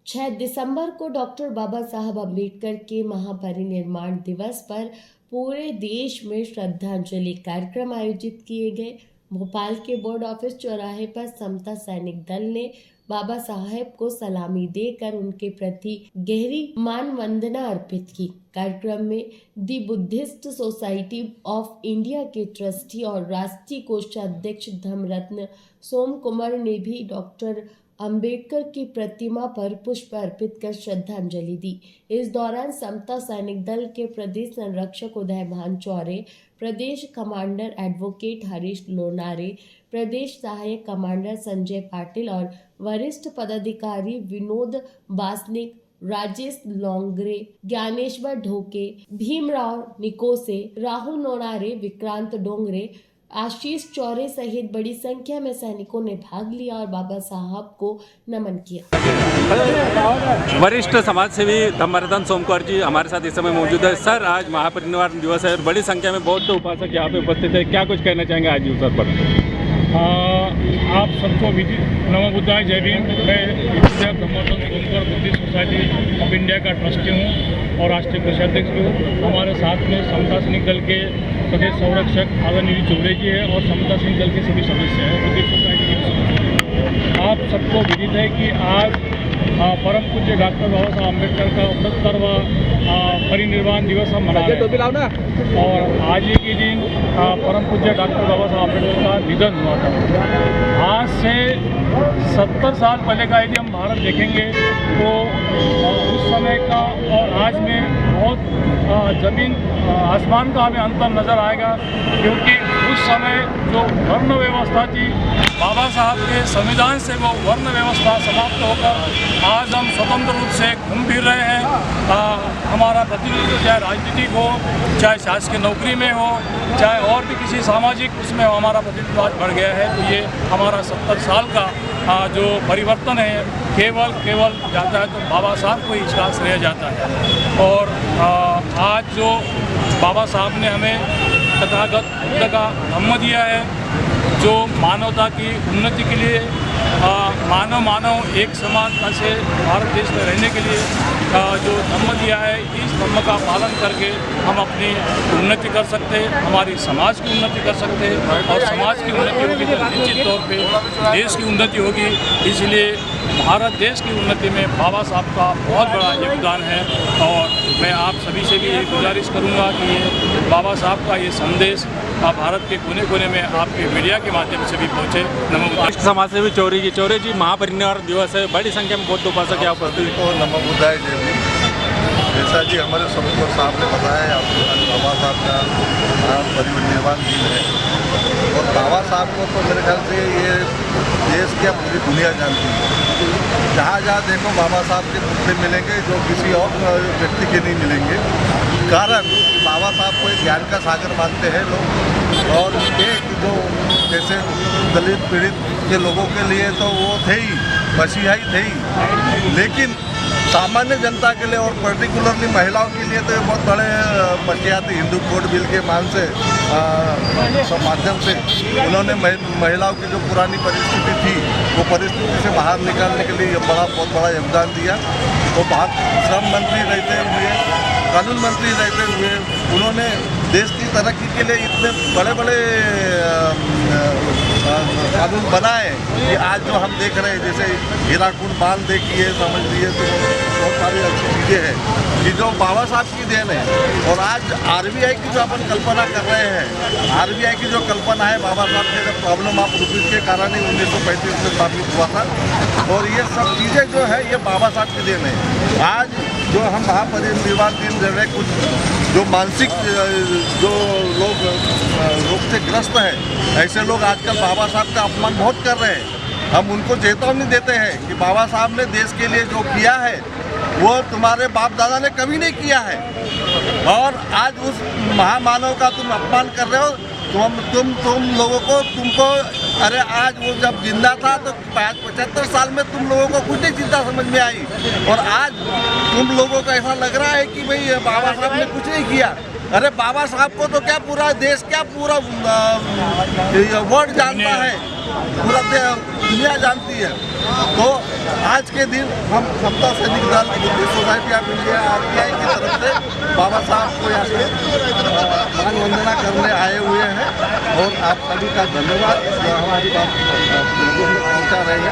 6 दिसंबर को डॉक्टर बाबा साहब अम्बेडकर के महापरिनिर्वाण दिवस पर पूरे देश में श्रद्धांजलि कार्यक्रम आयोजित किए गए। भोपाल के बोर्ड ऑफिस चौराहे पर समता सैनिक दल ने बाबा साहेब को सलामी देकर उनके प्रति गहरी मान वंदना अर्पित की। कार्यक्रम में दी बुद्धिस्ट सोसाइटी ऑफ इंडिया के ट्रस्टी और राष्ट्रीय कोषाध्यक्ष धर्मरत्न सोम कुमार ने भी डॉक्टर अंबेडकर की प्रतिमा पर पुष्प अर्पित कर श्रद्धांजलि दी। इस दौरान समता सैनिक दल के प्रदेश संरक्षक उदय भान चौरे, प्रदेश कमांडर एडवोकेट हरीश लोनारे, प्रदेश सहायक कमांडर संजय पाटिल और वरिष्ठ पदाधिकारी विनोद बासनिक, राजेश लोंगरे, ज्ञानेश्वर ढोके, भीमराव निकोसे, राहुल नोनारे, विक्रांत डोंगरे, आशीष चौरे सहित बड़ी संख्या में सैनिकों ने भाग लिया और बाबा साहब को नमन किया। वरिष्ठ समाज सेवी धर्मरत्न सोमकुमार जी हमारे साथ इस समय मौजूद है। सर, आज महापरिनिर्वाण दिवस है और बड़ी संख्या में बौद्ध उपासक यहाँ पे उपस्थित है। क्या कुछ कहना चाहेंगे आज अवसर पर? आप सबको नमो बुद्धाय, जय भीम। मैं Dharmaratna Somkumar Buddhist society of India का ट्रस्टी हूँ और राष्ट्रीय कोषाध्यक्ष भी हूँ। हमारे साथ में समता सैनिक दल के प्रदेश संरक्षक आदरणीय चौरे जी है और समता सैनिक दल के सभी सदस्य हैं, बुद्धिस्ट सोसाइटी के सदस्य। आप सबको विदित है कि आज परम पूज्य डॉक्टर बाबा साहब अम्बेडकर का 69वां परिनिर्वाण दिवस हम मना रहे हैं और आज ही के दिन परम पूज्य डॉक्टर बाबा साहब अम्बेडकर का निधन हुआ था। आज से 70 साल पहले का यदि हम भारत देखेंगे तो उस समय का और आज में बहुत ज़मीन आसमान का हमें अंतर नज़र आएगा, क्योंकि उस समय जो वर्ण व्यवस्था थी, बाबा साहब के संविधान से वो वर्ण व्यवस्था समाप्त होकर आज हम स्वतंत्र रूप से घूम फिर रहे हैं। हमारा प्रतिनिधित्व चाहे राजनीतिक हो, चाहे शासकीय नौकरी में हो, चाहे और भी किसी सामाजिक उसमें हमारा प्रतिनिधित्व आज बढ़ गया है। तो ये हमारा 70 साल का जो परिवर्तन है केवल जाता है तो बाबा साहब को ही इसका श्रेय जाता है। और आज जो बाबा साहब ने हमें तथागत बुद्ध का धम्म दिया है, जो मानवता की उन्नति के लिए मानव एक समानता से भारत देश में रहने के लिए जो धम्म दिया है, इस धम्म का पालन करके हम अपनी उन्नति कर सकते हैं, हमारी समाज की उन्नति कर सकते हैं और समाज की उन्नति होगी तो निश्चित तौर पे देश की उन्नति होगी। इसलिए भारत देश की उन्नति में बाबा साहब का बहुत बड़ा योगदान है और मैं आप सभी से भी ये गुजारिश करूँगा कि ये बाबा साहब का ये संदेश भारत के कोने कोने में आपके मीडिया के माध्यम से भी पहुँचे। नमो समाज सेवी चौरे जी महापरिनिर्वाण दिवस है, बड़ी संख्या में बौद्ध उपासक यहाँ उपस्थित है। नमो बुद्धाय, जय भीम। जैसा जी हमारे सोमकुमार साहब ने बताया, बाबा साहब का परिनिर्वाण दिन है और बाबा साहब को तो मेरे ख्याल से ये देश क्या पूरी दुनिया जानती है। जहाँ जहाँ देखो बाबा साहब के पुतले मिलेंगे जो किसी और व्यक्ति के नहीं मिलेंगे। कारण बाबा साहब को एक ज्ञान का सागर मानते हैं लोग और एक जो जैसे दलित पीड़ित के लोगों के लिए तो वो थे ही, मसीहा ही थे ही, लेकिन सामान्य जनता के लिए और पर्टिकुलरली महिलाओं के लिए तो ये बहुत बड़े मसीहा थे। हिंदू कोड बिल के माध्यम से उन्होंने महिलाओं की जो पुरानी परिस्थिति थी वो परिस्थिति से बाहर निकालने के लिए बहुत बड़ा योगदान दिया। वो श्रम मंत्री रहते हुए, कानून मंत्री रहते हुए उन्होंने देश की तरक्की के लिए इतने बड़े बड़े कानून बनाए कि आज जो हम देख रहे हैं, जैसे हीराकुंड बांध देखिए, समझ लीजिए, तो बहुत सारी अच्छी चीज़ें हैं कि जो बाबा साहब की देन है। और आज आरबीआई की जो अपन कल्पना कर रहे हैं, आरबीआई की जो कल्पना है, बाबा साहब के जब प्रॉब्लम ऑफ रुपीज़ के कारण ही 1935 में स्थापित हुआ था और ये सब चीज़ें जो है ये बाबा साहब की देन है। आज जो हम महापरिनिर्वाण दिन जो है, कुछ जो मानसिक जो लोग रोग से ग्रस्त हैं, ऐसे लोग आजकल बाबा साहब का अपमान बहुत कर रहे हैं। हम उनको चेतावनी देते हैं कि बाबा साहब ने देश के लिए जो किया है वो तुम्हारे बाप दादा ने कभी नहीं किया है और आज उस महामानव का तुम अपमान कर रहे हो। तुम लोगों को तुमको अरे आज वो जब जिंदा था तो 75 साल में तुम लोगों को कुछ नहीं चिंता समझ में आई और आज तुम लोगों को ऐसा लग रहा है कि भाई बाबा साहब ने कुछ नहीं किया। अरे बाबा साहब को तो क्या पूरा देश, क्या पूरा वर्ल्ड जानता है, पूरा दुनिया जानती है। तो आज के दिन हम समता सैनिक दल, Buddhist society of India, RBI की तरफ से बाबा साहब को यहाँ से मान वंदना करने आए हुए हैं। और आप सभी का धन्यवाद जो हमारी बात पहुँचा रहे हैं।